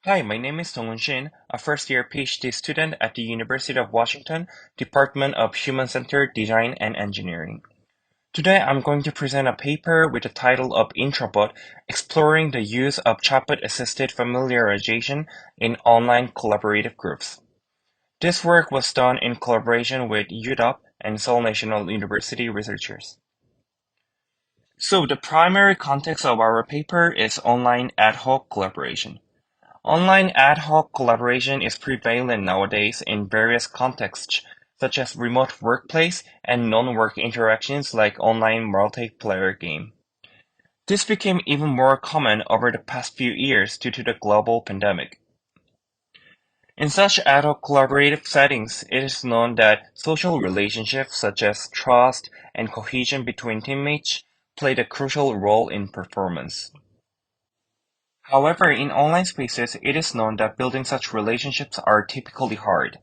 Hi, my name is Shin, a first-year PhD student at the University of Washington, Department of Human-Centered Design and Engineering. Today I'm going to present a paper with the title of IntroBot, Exploring the Use of Chatbot-assisted Familiarization in Online Collaborative Groups. This work was done in collaboration with UW and Seoul National University researchers. So the primary context of our paper is online ad hoc collaboration. Online ad hoc collaboration is prevalent nowadays in various contexts, such as remote workplace and non-work interactions like online multiplayer game. This became even more common over the past few years due to the global pandemic. In such ad hoc collaborative settings, it is known that social relationships such as trust and cohesion between teammates played a crucial role in performance. However, in online spaces, it is known that building such relationships are typically hard.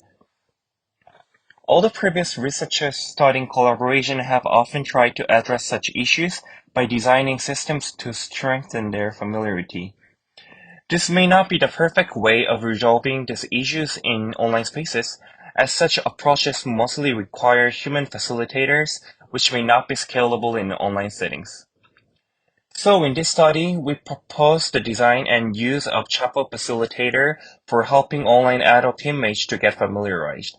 All the previous researchers studying collaboration have often tried to address such issues by designing systems to strengthen their familiarity. This may not be the perfect way of resolving these issues in online spaces, as such approaches mostly require human facilitators, which may not be scalable in online settings. So in this study, we propose the design and use of Chatbot Facilitator for helping online adult teammates to get familiarized.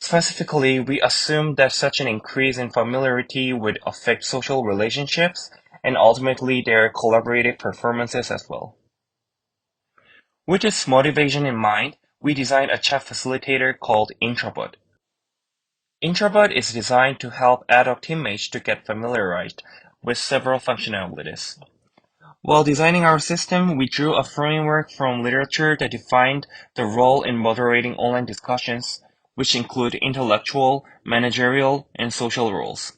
Specifically, we assume that such an increase in familiarity would affect social relationships and ultimately their collaborative performances as well. With this motivation in mind, we designed a chat facilitator called IntroBot. IntroBot is designed to help adult teammates to get familiarized with several functionalities. While designing our system, we drew a framework from literature that defined the role in moderating online discussions, which include intellectual, managerial, and social roles.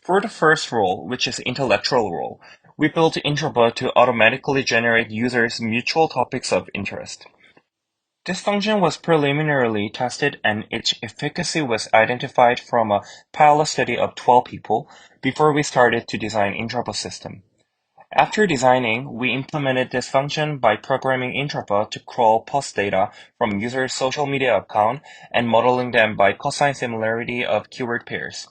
For the first role, which is intellectual role, we built IntroBot to automatically generate users' mutual topics of interest. This function was preliminarily tested and its efficacy was identified from a pilot study of 12 people before we started to design IntroBot system. After designing, we implemented this function by programming IntroBot to crawl post data from users' social media account and modeling them by cosine similarity of keyword pairs.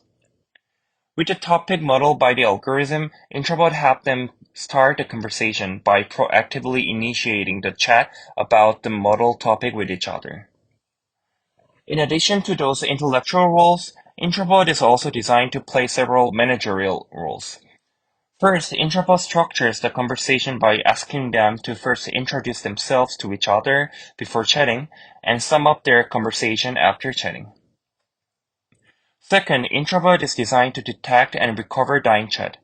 With the topic modeled by the algorithm, IntroBot helped them start the conversation by proactively initiating the chat about the model topic with each other. In addition to those intellectual roles, IntroBot is also designed to play several managerial roles. First, IntroBot structures the conversation by asking them to first introduce themselves to each other before chatting and sum up their conversation after chatting. Second, IntroBot is designed to detect and recover dying chat.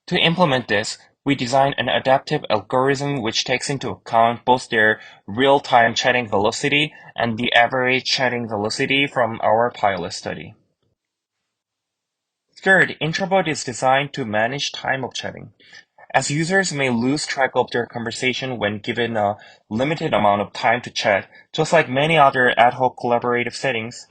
To implement this, we designed an adaptive algorithm which takes into account both their real-time chatting velocity and the average chatting velocity from our pilot study. Third, IntroBot is designed to manage time of chatting. As users may lose track of their conversation when given a limited amount of time to chat, just like many other ad hoc collaborative settings,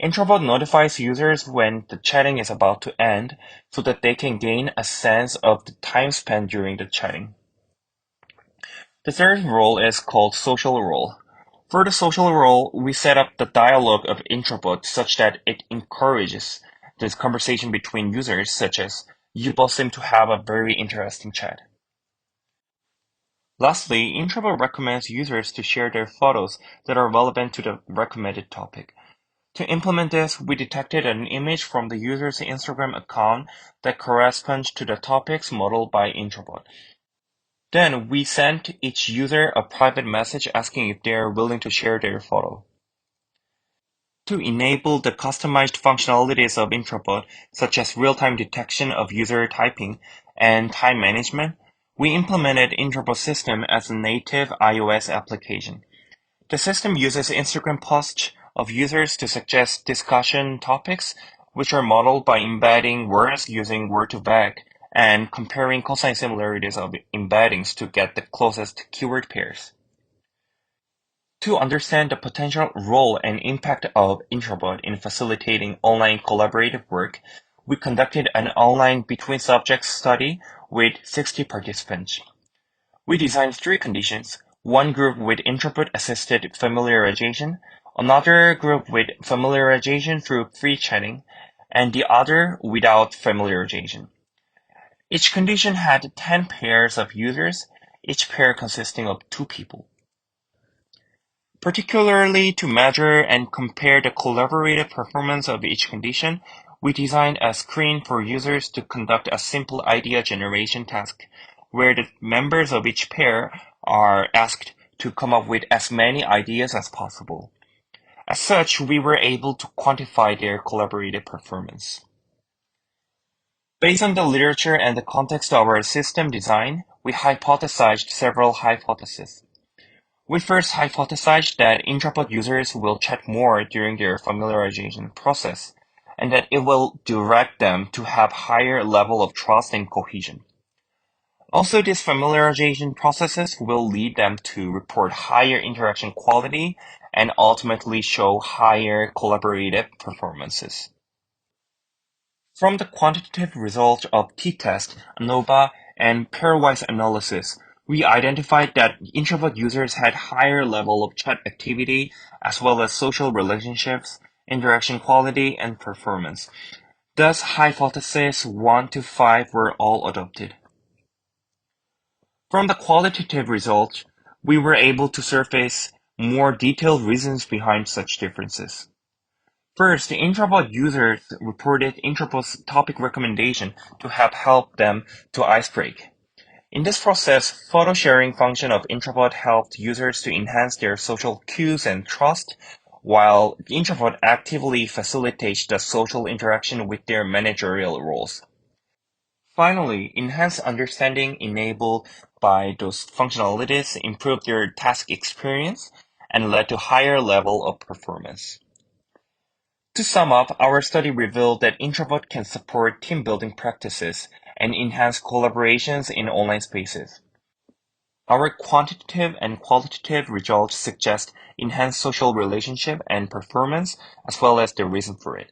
IntroBot notifies users when the chatting is about to end so that they can gain a sense of the time spent during the chatting. The third role is called social role. For the social role, we set up the dialogue of IntroBot such that it encourages this conversation between users, such as, "You both seem to have a very interesting chat." Lastly, IntroBot recommends users to share their photos that are relevant to the recommended topic. To implement this, we detected an image from the user's Instagram account that corresponds to the topics modeled by IntroBot. Then we sent each user a private message asking if they are willing to share their photo. To enable the customized functionalities of IntroBot, such as real-time detection of user typing and time management, we implemented IntroBot system as a native iOS application. The system uses Instagram posts of users to suggest discussion topics, which are modeled by embedding words using word2vec and comparing cosine similarities of embeddings to get the closest keyword pairs. To understand the potential role and impact of IntroBot in facilitating online collaborative work, we conducted an online between subjects study with 60 participants. We designed three conditions. one group with IntroBot-assisted familiarization, another group with familiarization through free chatting, and the other without familiarization. Each condition had 10 pairs of users, each pair consisting of 2 people. Particularly to measure and compare the collaborative performance of each condition, we designed a screen for users to conduct a simple idea generation task, where the members of each pair are asked to come up with as many ideas as possible. As such, we were able to quantify their collaborative performance. Based on the literature and the context of our system design, we hypothesized several hypotheses. We first hypothesized that IntroBot users will chat more during their familiarization process, and that it will direct them to have higher level of trust and cohesion. Also, these familiarization processes will lead them to report higher interaction quality and ultimately show higher collaborative performances. From the quantitative results of t-test, ANOVA, and pairwise analysis, we identified that introvert users had higher level of chat activity, as well as social relationships, interaction quality, and performance. Thus, hypotheses 1 to 5 were all adopted. From the qualitative results, we were able to surface more detailed reasons behind such differences. First, the IntroBot users reported IntroBot's topic recommendation to have helped them to icebreak. In this process, photo sharing function of IntroBot helped users to enhance their social cues and trust, while IntroBot actively facilitates the social interaction with their managerial roles. Finally, enhanced understanding enabled by those functionalities improved their task experience and led to higher level of performance. To sum up, our study revealed that IntroBot can support team building practices and enhance collaborations in online spaces. Our quantitative and qualitative results suggest enhanced social relationship and performance, as well as the reason for it.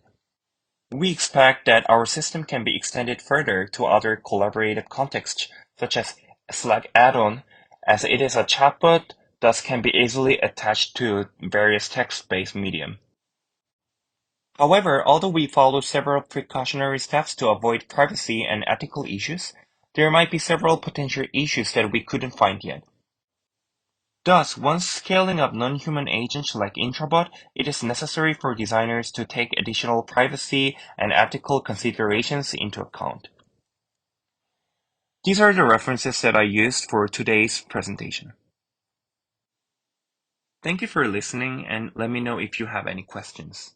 We expect that our system can be extended further to other collaborative contexts, such as Slack add-on, as it is a chatbot, thus can be easily attached to various text-based medium. However, although we follow several precautionary steps to avoid privacy and ethical issues, there might be several potential issues that we couldn't find yet. Thus, once scaling up non-human agents like IntroBot, it is necessary for designers to take additional privacy and ethical considerations into account. These are the references that I used for today's presentation. Thank you for listening, and let me know if you have any questions.